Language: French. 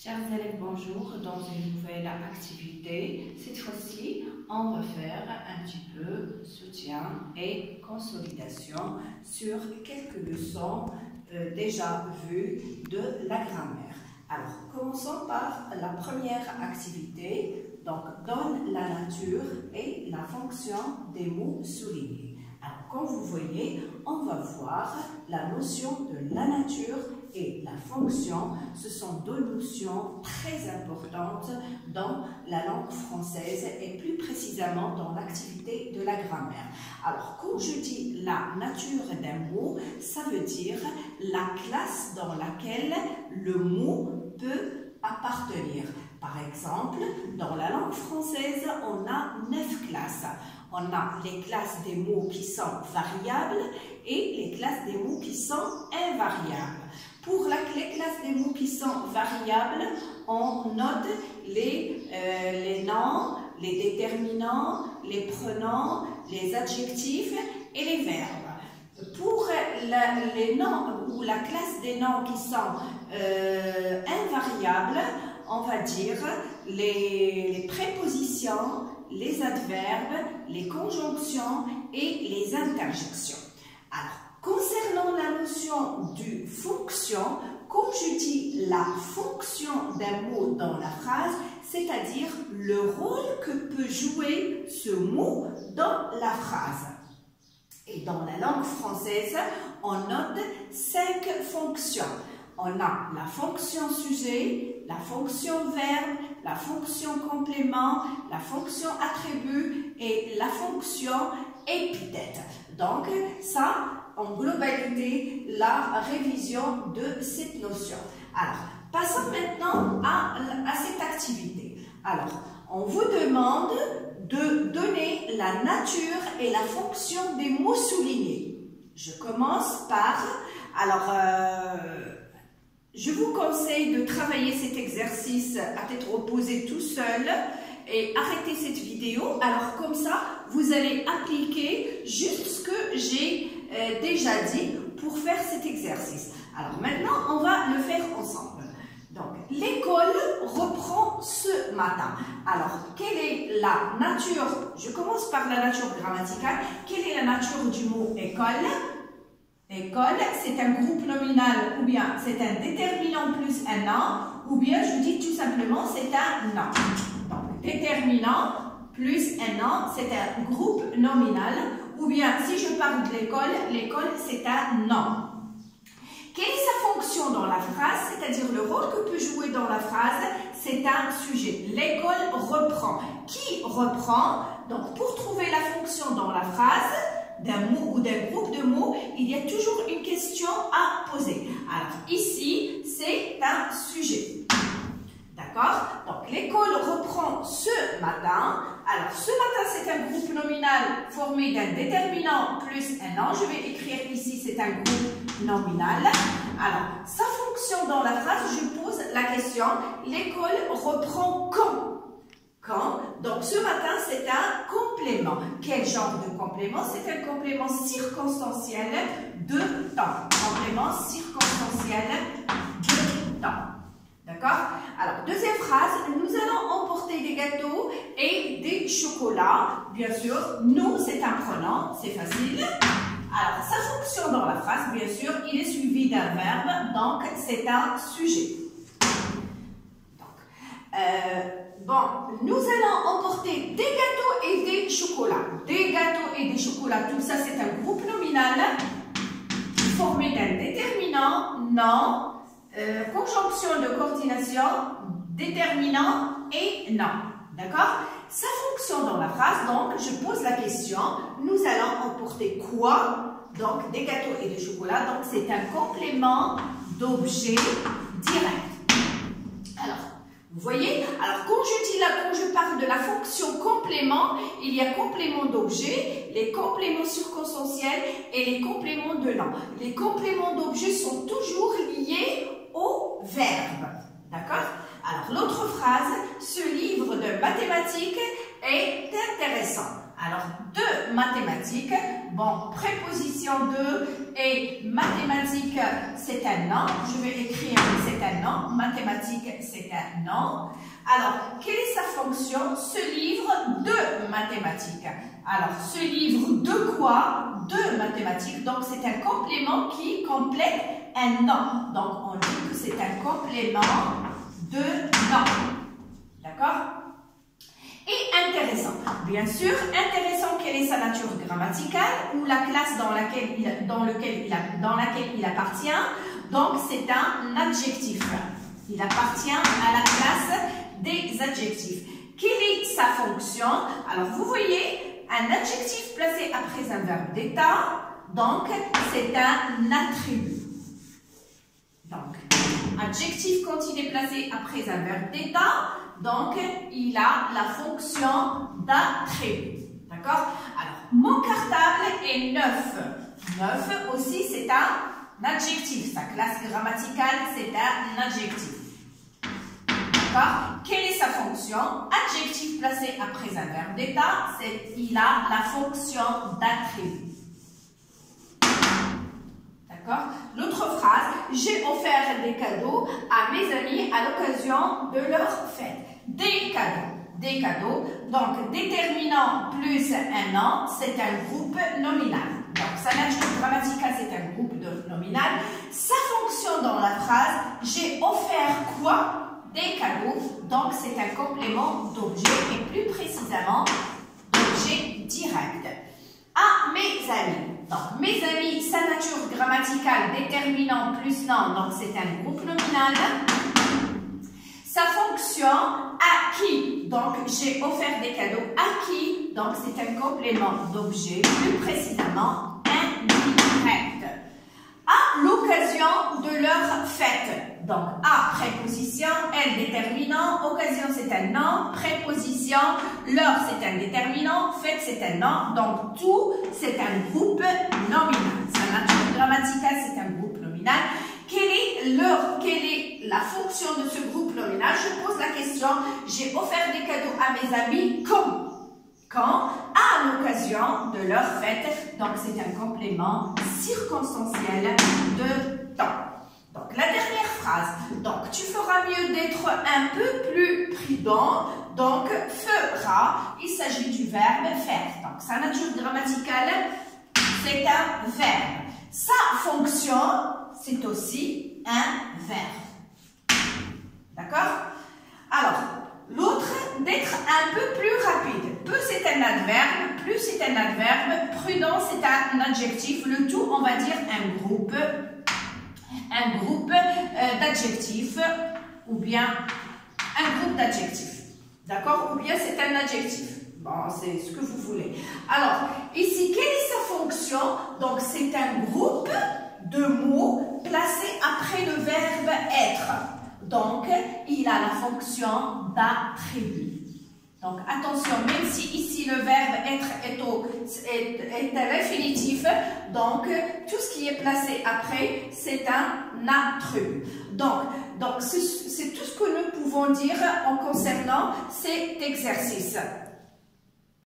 Chers élèves, bonjour. Dans une nouvelle activité, cette fois-ci, on va faire un petit peu soutien et consolidation sur quelques leçons déjà vues de la grammaire. Alors, commençons par la première activité. Donc, donne la nature et la fonction des mots soulignés. Alors, comme vous voyez, on va voir la notion de la nature et la fonction. Ce sont deux notions très importantes dans la langue française et plus précisément dans l'activité de la grammaire. Alors, quand je dis la nature d'un mot, ça veut dire la classe dans laquelle le mot peut appartenir. Par exemple, dans la langue française, on a 9 classes. On a les classes des mots qui sont variables et les classes des mots qui sont invariables. Pour les classes des mots qui sont variables, on note les noms, les déterminants, les pronoms, les adjectifs et les verbes. Pour les noms ou la classe des noms qui sont invariables, on va dire les prépositions, les adverbes, les conjonctions et les interjections. Alors, concernant la notion de fonction, quand je dis la fonction d'un mot dans la phrase, c'est-à-dire le rôle que peut jouer ce mot dans la phrase. Et dans la langue française, on note 5 fonctions. On a la fonction sujet, la fonction verbe, la fonction complément, la fonction attribut et la fonction épithète. Donc, ça, en globalité, la révision de cette notion. Alors, passons maintenant à cette activité. Alors, on vous demande de donner la nature et la fonction des mots soulignés. Je commence par... Alors, je vous conseille de travailler cet exercice à tête reposée tout seul et arrêter cette vidéo. Alors comme ça, vous allez appliquer juste ce que j'ai déjà dit pour faire cet exercice. Alors maintenant, on va le faire ensemble. Donc, l'école reprend ce matin. Alors, quelle est la nature? Je commence par la nature grammaticale. Quelle est la nature du mot école? École, c'est un groupe nominal ou bien c'est un déterminant plus un nom, ou bien je dis tout simplement c'est un nom. Donc, déterminant plus un nom, c'est un groupe nominal, ou bien si je parle de l'école, l'école c'est un nom. Quelle est sa fonction dans la phrase, c'est-à-dire le rôle que peut jouer dans la phrase, c'est un sujet. L'école reprend. Qui reprend? Donc, pour trouver la fonction dans la phrase, d'un mot ou d'un groupe de mots, il y a toujours une question à poser. Alors ici, c'est un sujet. D'accord? Donc l'école reprend ce matin. Alors ce matin, c'est un groupe nominal formé d'un déterminant plus un nom. Je vais écrire ici, c'est un groupe nominal. Alors sa fonction dans la phrase, je pose la question, l'école reprend quand? Quand? Donc, ce matin, c'est un complément. Quel genre de complément? C'est un complément circonstanciel de temps. Complément circonstanciel de temps. D'accord? Alors, deuxième phrase, nous allons emporter des gâteaux et des chocolats. Bien sûr, nous, c'est un pronom, c'est facile. Alors, sa fonction dans la phrase, bien sûr, il est suivi d'un verbe, donc c'est un sujet. Bon, nous allons emporter des gâteaux et des chocolats. Des gâteaux et des chocolats, tout ça c'est un groupe nominal formé d'un déterminant, nom, conjonction de coordination, déterminant et nom. D'accord? Sa fonction dans la phrase, donc je pose la question, nous allons emporter quoi? Donc des gâteaux et des chocolats, donc c'est un complément d'objet direct. Alors, vous voyez? Alors, quand je parle de la fonction complément, il y a complément d'objet, les compléments circonstanciels et les compléments de nom. Les compléments d'objet sont toujours liés au verbe. D'accord? Alors, l'autre phrase, ce livre de mathématiques est intéressant. Alors, de mathématiques, bon, préposition de et mathématiques, c'est un nom. Je vais écrire c'est un nom. mathématiques, c'est un nom. Alors, quelle est sa fonction? Ce livre de mathématiques. Alors, ce livre de quoi? De mathématiques. Donc, c'est un complément qui complète un nom. Donc, on dit que c'est un complément de nom. D'accord? Et intéressant. Bien sûr, intéressant, quelle est sa nature grammaticale ou la classe dans laquelle il appartient. Donc, c'est un adjectif. Il appartient à la classe des adjectifs. Quelle est sa fonction? Alors, vous voyez, un adjectif placé après un verbe d'état, donc, c'est un attribut. Donc, adjectif quand il est placé après un verbe d'état, donc, il a la fonction d'attribut. D'accord? Alors, mon cartable est neuf. Neuf aussi, c'est un adjectif. Sa classe grammaticale, c'est un adjectif. D'accord? Quelle est sa fonction? Adjectif placé après un verbe d'état, il a la fonction d'attribut. D'accord? L'autre phrase, j'ai offert des cadeaux à mes amis à l'occasion de leur fête. Des cadeaux. Des cadeaux. Donc, déterminant plus un nom, c'est un groupe nominal. Donc, sa nature grammaticale, c'est un groupe nominal. Sa fonction dans la phrase, j'ai offert quoi? Des cadeaux. Donc, c'est un complément d'objet et plus précisément d'objet direct. À mes amis. Donc, mes amis, sa nature grammaticale, déterminant plus nom, donc c'est un groupe nominal. Sa fonction, à qui? Donc, j'ai offert des cadeaux à qui? Donc, c'est un complément d'objet, plus précisément, indirect. À l'occasion de leur fête. Donc, à, préposition, elle, déterminant, occasion, c'est un nom, préposition, leur, c'est un déterminant, fête, c'est un nom. Donc, tout, c'est un groupe nominal. Sa nature grammaticale, c'est un groupe nominal. Quelle est la fonction de ce groupe nominal? Je pose la question, j'ai offert des cadeaux à mes amis quand? Quand? À l'occasion de leur fête. Donc, c'est un complément circonstanciel de temps. Donc, la dernière phrase. Donc, tu feras mieux d'être un peu plus prudent. Donc, fera, il s'agit du verbe faire. Donc, sa nature grammaticale, c'est un verbe. Sa fonction, c'est aussi un verbe. D'accord? Alors, l'autre, d'être un peu plus rapide. Peu, c'est un adverbe. Plus, c'est un adverbe. Prudent, c'est un adjectif. Le tout, on va dire un groupe d'adjectifs ou bien un groupe d'adjectifs. D'accord? Ou bien c'est un adjectif. Bon, c'est ce que vous voulez. Alors, ici, quelle est sa fonction? Donc, c'est un groupe de mots placés après le verbe être. Donc, il a la fonction d'attribut. Donc, attention, même si ici le verbe être est à l'infinitif, donc tout ce qui est placé après, c'est un attribut. Donc c'est tout ce que nous pouvons dire en concernant cet exercice.